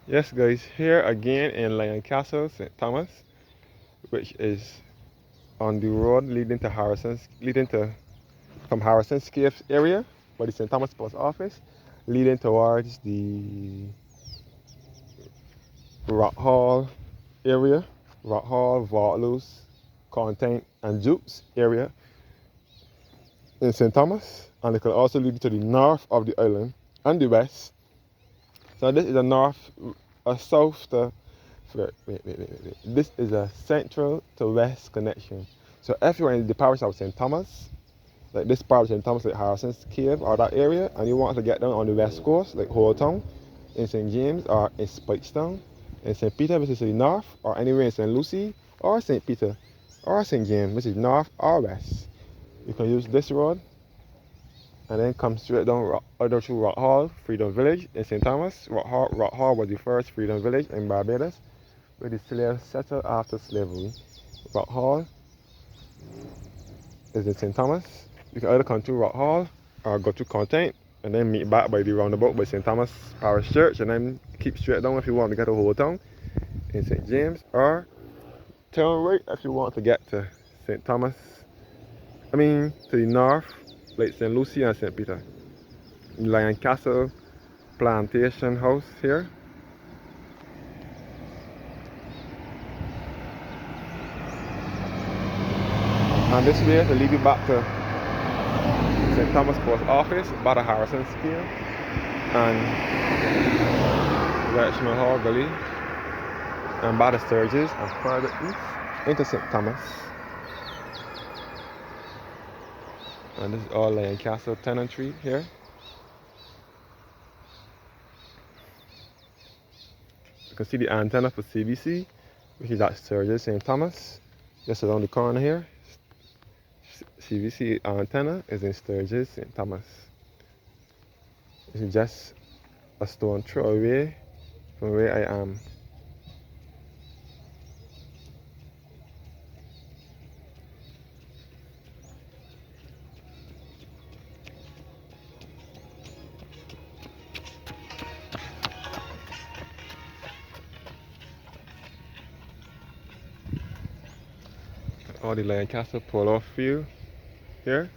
Yes, guys, here again in Lion Castle, St. Thomas, which is on the road leading to from Harrison's Cave area, by the St. Thomas Post Office, leading towards the Rock Hall area, Rock Hall, Vaultlose, Content, and Jukes area in St. Thomas, and it can also lead you to the north of the island and the west. So this is a north, a south to wait. This is a central to west connection. So if you're in the parish of St. Thomas, like this parish of St. Thomas, like Harrison's Cave or that area, and you want to get down on the west coast, like Town, in St. James or in Spikestown, in St. Peter, which is to the north, or anywhere in St. Lucie or St. Peter or St. James, which is north or west, you can use this road and then come straight down either through Rock Hall, Freedom Village in St. Thomas. Rock Hall was the first freedom village in Barbados, where the slaves settled after slavery. Rock Hall is in St. Thomas. You can either come through Rock Hall or go to Content and then meet back by the roundabout by St. Thomas Parish Church and then keep straight down if you want to get to Whole Town in St. James, or turn right if you want to get to St. Thomas. To the north, like St. Lucie and St. Peter. Lion Castle Plantation House here. And this way to lead you back to St. Thomas Post Office, by the Harrison Scale, and Richmond Hall Gully, and by the Sturges, and further east into St. Thomas. And this is all Lion Castle tenantry here. You can see the antenna for CBC, which is at Sturges, St. Thomas, just around the corner here. CBC antenna is in Sturges, St. Thomas. It's just a stone throw away from where I am. All the Lion Castle pull-off view here.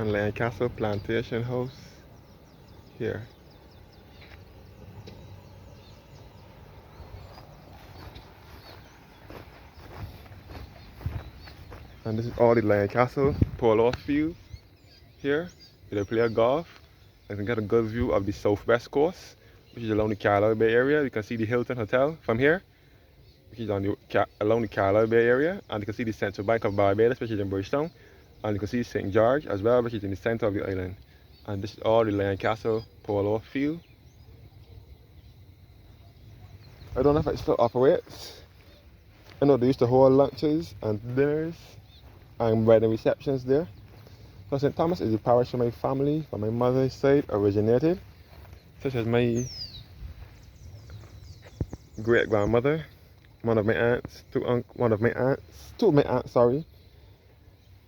And Lion Castle Plantation House here. And this is all the Lion Castle pull-off view here. You play golf. You can get a good view of the southwest coast, which is along the Carlisle Bay area. You can see the Hilton Hotel from here, which is along the Carlisle Bay area, and you can see the Central Bank of Barbados, which is in Bridgetown, and you can see St. George as well, which is in the center of the island. And this is all the Lion Castle polo field. I don't know if it still operates. I know they used to hold lunches and dinners and wedding receptions there. So St. Thomas is the parish where my family, from my mother's side, originated, such as my great-grandmother, two of my aunts,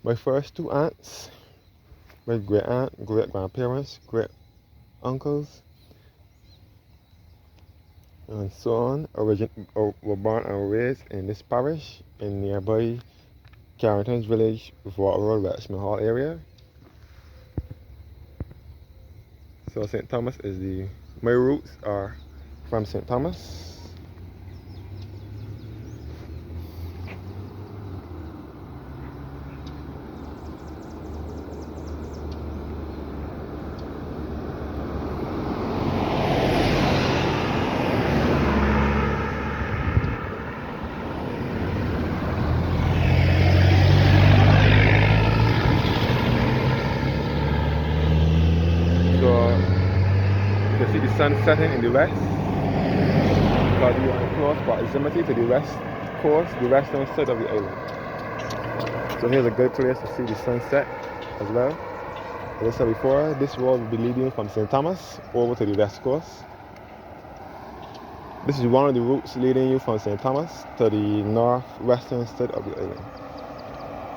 my first two aunts, my great-aunt, great-grandparents, great-uncles, and so on, were born and raised in this parish in nearby Carrington's Village, Fort Road, Richmond Hall area. So St. Thomas is my roots are from St. Thomas. So you can see the sun setting in the west, because we are in close proximity to the west coast, the western side of the island. So here's a good place to see the sunset as well. As I said before, this road will be leading from St. Thomas over to the west coast. This is one of the routes leading you from St. Thomas to the northwestern side of the island.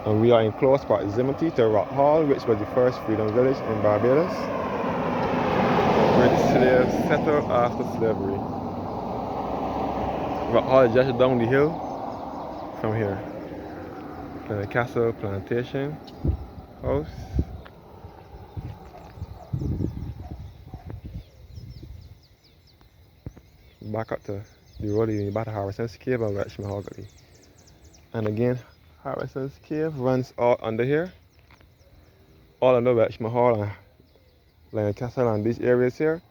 And we are in close proximity to Rock Hall, which was the first freedom village in Barbados, where the slaves settled after slavery. Rock Hall is just down the hill from here. The Castle Plantation House. Back up to the road leading back to Harrison's Cave and Welsh Mahogany. And again, Harrison's Cave runs all under here, all under Welsh Mahal and Lion Castle and these areas here.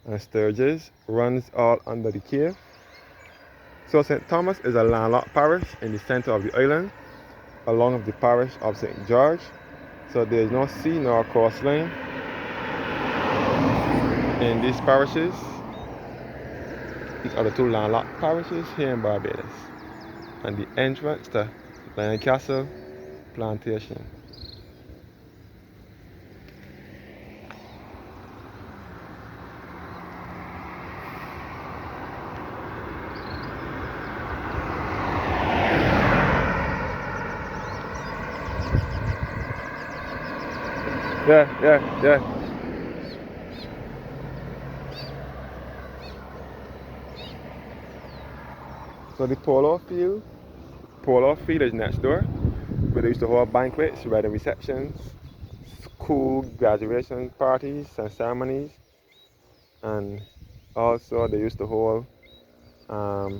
And Sturgis runs all under the cave. So St. Thomas is a landlocked parish in the center of the island, along with the parish of St. George. So there is no sea nor coastline in these parishes. These are the two landlocked parishes here in Barbados. And the entrance to Lion Castle Plantation. Yeah. So the polo field is next door, where they used to hold banquets, wedding receptions, school graduation parties and ceremonies, and also they used to hold other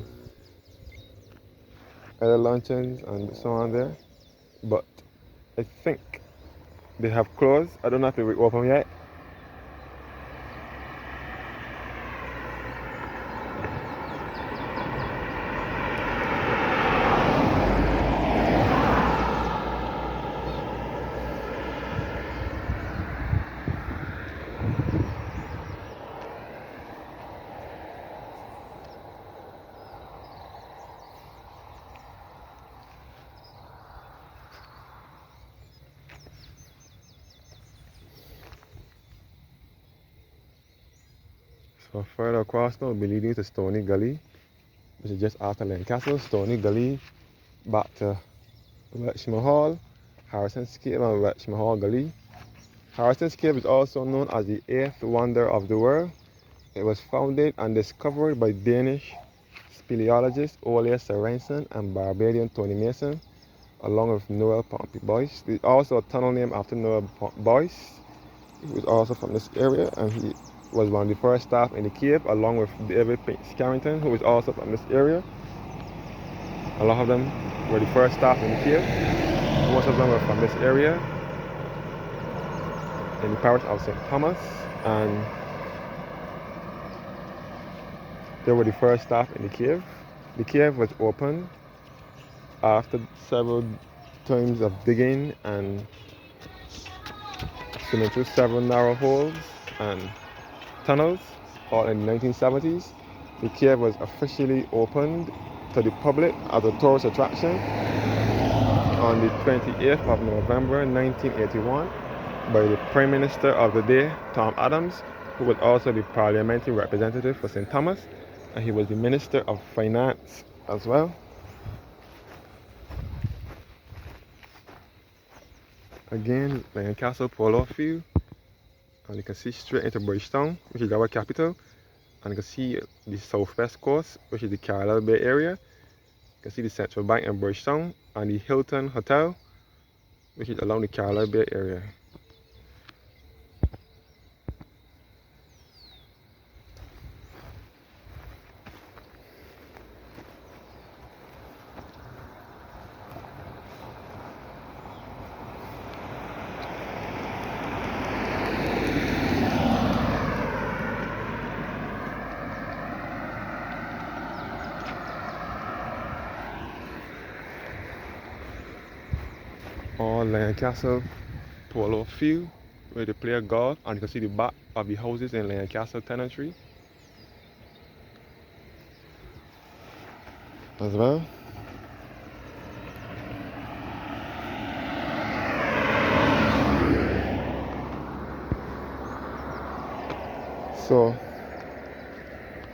luncheons and so on there. But I think they have closed. I don't know if they're open yet. So further across now, we'll be leading to Stony Gully, which is just after Lion Castle. Stony Gully, back to Welsh Mahal, Harrison's Cave and Welsh Mahal Gully. Harrison's Cave is also known as the 8th wonder of the world. It was founded and discovered by Danish speleologist Ole Sørensen and Barbadian Tony Mason, along with Noel Pompey Boyce. There's also a tunnel named after Noel Boyce, who was also from this area, and he was one of the first staff in the cave, along with David Carrington, who was also from this area. A lot of them were the first staff in the cave. Most of them were from this area, in the parish of St. Thomas, and they were the first staff in the cave. The cave was opened after several times of digging and swimming through several narrow holes and tunnels, all in the 1970s. The cave was officially opened to the public as a tourist attraction on the 28th of November 1981 by the Prime Minister of the day, Tom Adams, who was also the parliamentary representative for St. Thomas, and he was the Minister of Finance as well. Again, Lion Castle Polo Field, and you can see straight into Bridgetown, which is our capital, and you can see the southwest coast, which is the Carlisle Bay area. You can see the Central Bank in Bridgetown and the Hilton Hotel, which is along the Carlisle Bay area. Or Lion Castle Polo Field, where they play golf, and you can see the back of the houses in Lion Castle tenantry as well. So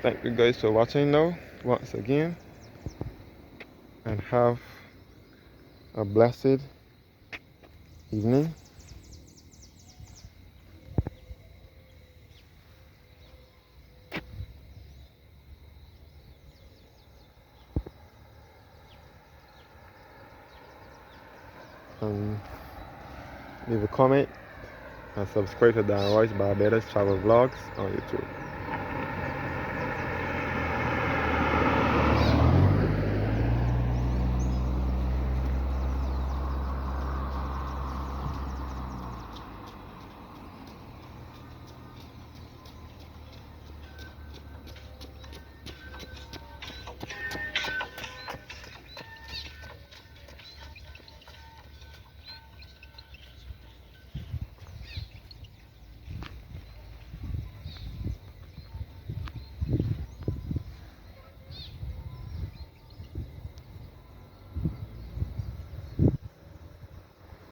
Thank you guys for watching now once again, and have a blessed evening. And leave a comment and subscribe to Dan Royce Barbados Travel Vlogs on YouTube.